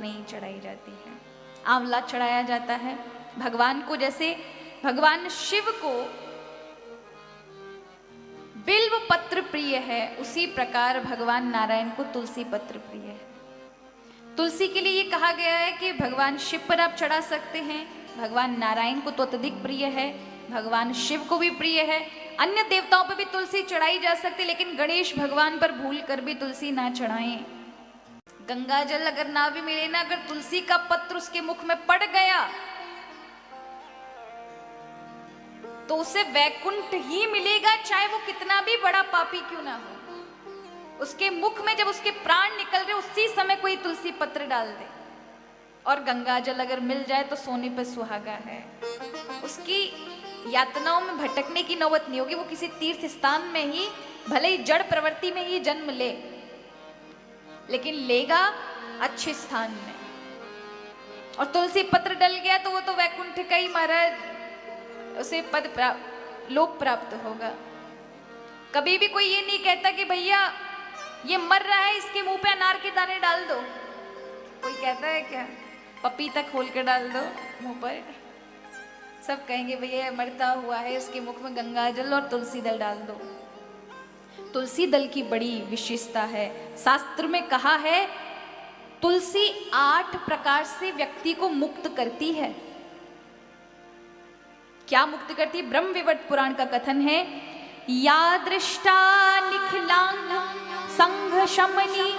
नहीं चढ़ाई जाती है, आंवला चढ़ाया जाता है भगवान को। जैसे भगवान शिव को बिल्व पत्र प्रिय है, उसी प्रकार भगवान नारायण को तुलसी पत्र प्रिय है। तुलसी के लिए ये कहा गया है कि भगवान शिव पर आप चढ़ा सकते हैं, भगवान नारायण को तो अत्यधिक प्रिय है, भगवान शिव को भी प्रिय है। अन्य देवताओं पर भी तुलसी चढ़ाई जा सकती है, लेकिन गणेश भगवान पर भूल कर भी तुलसी ना चढ़ाएं। गंगा जल अगर ना भी मिले ना, अगर तुलसी का पत्र उसके मुख में पड़ गया तो उसे वैकुंठ ही मिलेगा, चाहे वो कितना भी बड़ा पापी क्यों ना हो। उसके मुख में जब उसके प्राण निकल रहे उसी समय कोई तुलसी पत्र डाल दे, और गंगा जल अगर मिल जाए तो सोने पर सुहागा है। उसकी यातनाओं में भटकने की नौबत नहीं होगी, वो किसी तीर्थ स्थान में ही भले ही जड़ प्रवृत्ति में ही जन्म ले, लेकिन लेगा अच्छे स्थान में। और तुलसी पत्र डल गया तो वो तो वैकुंठ का ही महाराज उसे पद लोक प्राप्त होगा। कभी भी कोई ये नहीं कहता कि भैया ये मर रहा है, इसके मुंह पे अनार के दाने डाल दो। कोई कहता है क्या? पपीता खोल के डाल दो मुंह पर। सब कहेंगे भैया मरता हुआ है, इसके मुख में गंगा जल और तुलसी दल डाल दो। तुलसी दल की बड़ी विशेषता है। शास्त्र में कहा है तुलसी 8 प्रकार से व्यक्ति को मुक्त करती है। क्या मुक्त करती है? ब्रह्म विवर्त पुराण का कथन है, या दृष्टा निखिलांग संघ शमनी।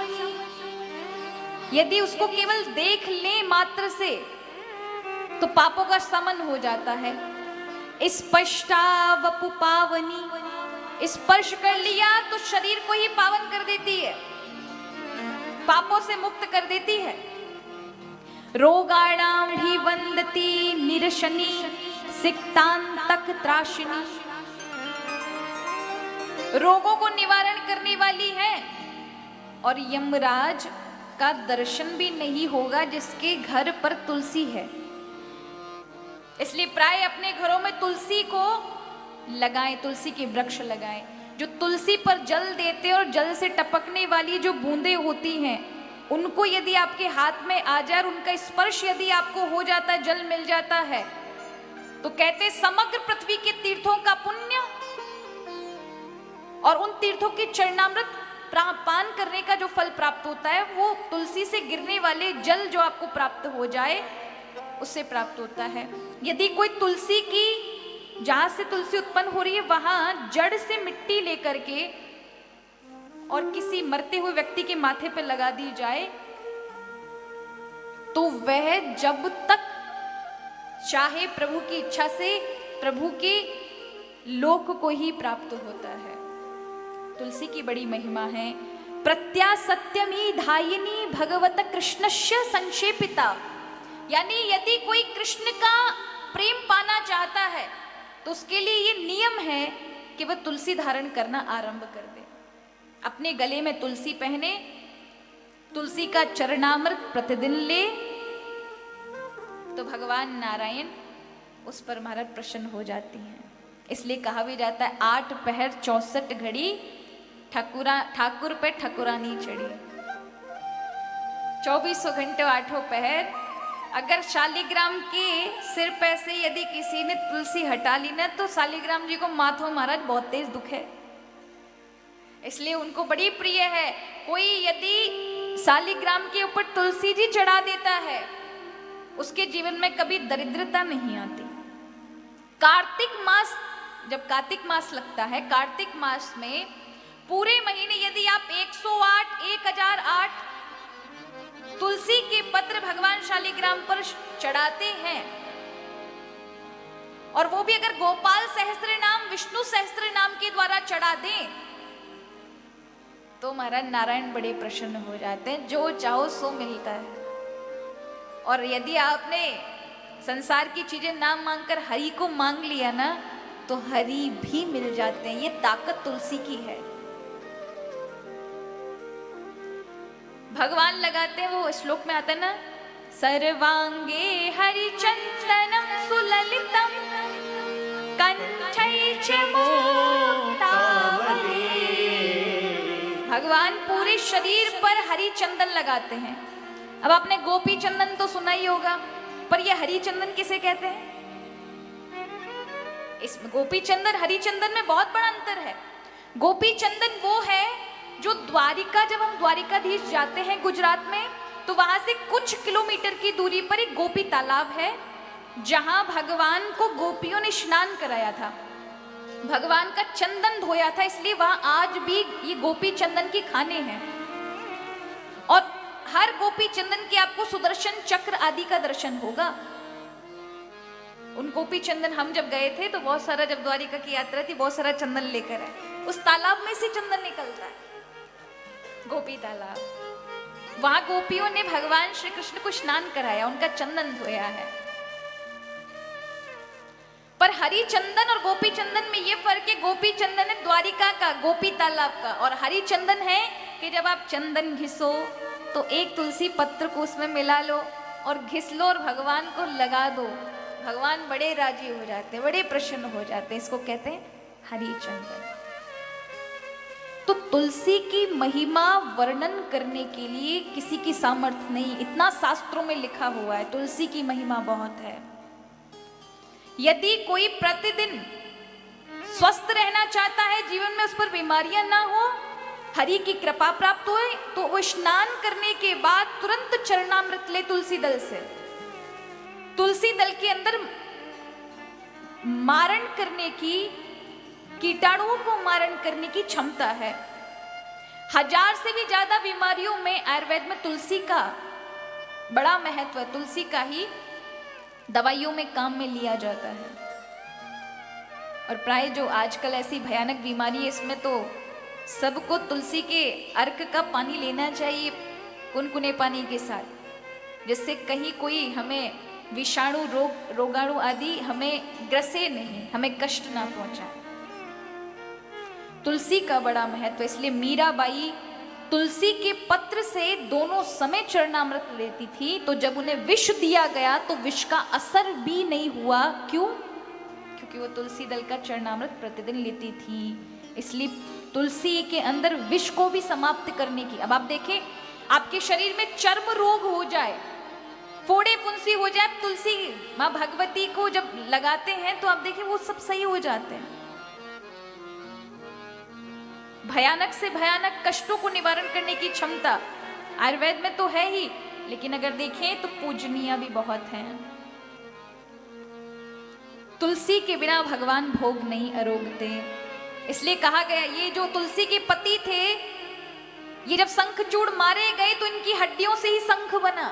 यदि उसको केवल देख ले मात्र से तो पापों का शमन हो जाता है। स्पर्शा वपु पावनी, स्पर्श कर लिया तो शरीर को ही पावन कर देती है, पापों से मुक्त कर देती है। रोगाणाम भी वंदती निरशनी सिक्तांतक त्राशिनी, रोगों को निवारण करने वाली है। और यमराज का दर्शन भी नहीं होगा जिसके घर पर तुलसी है। इसलिए प्राय अपने घरों में तुलसी को लगाएं, तुलसी के वृक्ष लगाएं। जो तुलसी पर जल देते और जल से टपकने वाली जो बूंदें होती हैं, उनको यदि आपके हाथ में आ जाए और उनका स्पर्श यदि आपको हो जाता है, जल मिल जाता है, तो कहते समग्र पृथ्वी के तीर्थों का पुण्य और उन तीर्थों के चरणामृत पान करने का जो फल प्राप्त होता है, वो तुलसी से गिरने वाले जल जो आपको प्राप्त हो जाए उससे प्राप्त होता है। यदि कोई तुलसी की, जहां से तुलसी उत्पन्न हो रही है वहां जड़ से मिट्टी लेकर के और किसी मरते हुए व्यक्ति के माथे पर लगा दी जाए तो वह जब तक चाहे प्रभु की इच्छा से प्रभु के लोक को ही प्राप्त होता है। तुलसी की बड़ी महिमा है। प्रत्या सत्यमी धायिनी भगवत कृष्णस्य संक्षेपिता, यानी यदि कोई कृष्ण का प्रेम पाना चाहता है तो उसके लिए ये नियम है कि वह तुलसी धारण करना आरंभ कर दे। अपने गले में तुलसी पहने, तुलसी का चरणामृत प्रतिदिन ले, तो भगवान नारायण उस पर महाराज प्रसन्न हो जाती हैं। इसलिए कहा भी जाता है 8 पहर 64 घड़ी ठाकुर पे ठकुरानी चढ़ी। 2400 घंटे 8 पहर। अगर शालिग्राम के सिर पे से यदि किसी ने तुलसी हटा ली ना, तो शालिग्राम जी को माथों महाराज बहुत तेज दुख है, इसलिए उनको बड़ी प्रिय है। कोई यदि शालिग्राम के ऊपर तुलसी जी चढ़ा देता है, उसके जीवन में कभी दरिद्रता नहीं आती। कार्तिक मास, जब कार्तिक मास लगता है, कार्तिक मास में पूरे महीने यदि आप 108 1008 तुलसी के पत्र भगवान शालिग्राम पर चढ़ाते हैं, और वो भी अगर गोपाल सहस्त्र नाम, विष्णु सहस्त्र नाम के द्वारा चढ़ा दें, तो महाराज नारायण बड़े प्रसन्न हो जाते हैं। जो चाहो सो मिलता है। और यदि आपने संसार की चीजें नाम मांगकर हरि को मांग लिया ना, तो हरि भी मिल जाते हैं। ये ताकत तुलसी की है। भगवान लगाते हैं, वो श्लोक में आता है ना, सर्वांगे हरिचंदनम सुललितम कंठैच मुक्तावली। भगवान पूरे शरीर पर हरि चंदन लगाते हैं। अब आपने गोपी चंदन तो सुना ही होगा, पर ये हरी चंदन किसे कहते हैं? इस गोपी चंदन हरी चंदन में बहुत बड़ा अंतर है। गोपी चंदन वो है जो द्वारिका, जब हम द्वारिकाधीश जाते हैं गुजरात में, तो वहां से कुछ किलोमीटर की दूरी पर एक गोपी तालाब है, जहां भगवान को गोपियों ने स्नान कराया था, भगवान का चंदन धोया था, इसलिए वहां आज भी ये गोपी चंदन की खाने हैं। और हर गोपी चंदन के आपको सुदर्शन चक्र आदि का दर्शन होगा। उन गोपी चंदन हम जब गए थे तो बहुत सारा, जब द्वारिका की यात्रा थी, बहुत सारा चंदन लेकर आए। उस तालाब में से चंदन निकलता है, गोपी तालाब। वहां गोपियों ने भगवान श्री कृष्ण को स्नान कराया, उनका चंदन धोया है। पर हरी चंदन और गोपी चंदन में ये फर्क है, गोपी चंदन है द्वारिका का, गोपी तालाब का, और हरी चंदन है कि जब आप चंदन घिसो तो एक तुलसी पत्र को उसमें मिला लो और घिस लो और भगवान को लगा दो, भगवान बड़े राजी हो जाते हैं, बड़े प्रसन्न हो जाते हैं। इसको कहते हैं हरी चंदन। तो तुलसी की महिमा वर्णन करने के लिए किसी की सामर्थ्य नहीं, इतना शास्त्रों में लिखा हुआ है, तुलसी की महिमा बहुत है। यदि कोई प्रतिदिन स्वस्थ रहना चाहता है, जीवन में उस पर बीमारियां ना हो, हरि की कृपा प्राप्त हो, तो वो स्नान करने के बाद तुरंत चरणामृत ले तुलसी दल से। तुलसी दल के अंदर मारण करने की, कीटाणुओं को मारण करने की क्षमता है। 1000 से भी ज्यादा बीमारियों में आयुर्वेद में तुलसी का बड़ा महत्व है, तुलसी का ही दवाइयों में काम में लिया जाता है। और प्राय जो आजकल ऐसी भयानक बीमारी है, इसमें तो सबको तुलसी के अर्क का पानी लेना चाहिए, कुनकुने पानी के साथ, जिससे कहीं कोई हमें विषाणु रोगाणु आदि हमें ग्रसे नहीं, हमें कष्ट ना पहुंचाए। तुलसी का बड़ा महत्व, इसलिए मीराबाई तुलसी के पत्र से दोनों समय चरणामृत लेती थी। तो जब उन्हें विष दिया गया तो विष का असर भी नहीं हुआ। क्यों? क्योंकि वो तुलसी दल का चरणामृत प्रतिदिन लेती थी। इसलिए तुलसी के अंदर विष को भी समाप्त करने की, अब आप देखें आपके शरीर में चर्म रोग हो जाए, फोड़े फुंसी हो जाए, तुलसी माँ भगवती को जब लगाते हैं तो आप देखें वो सब सही हो जाते हैं। भयानक से भयानक कष्टों को निवारण करने की क्षमता आयुर्वेद में तो है ही, लेकिन अगर देखें तो पूजनीय भी बहुत हैं। तुलसी के बिना भगवान भोग नहीं अरोगते, इसलिए कहा गया ये जो तुलसी के पति थे, ये जब शंखचूड़ मारे गए तो इनकी हड्डियों से ही शंख बना।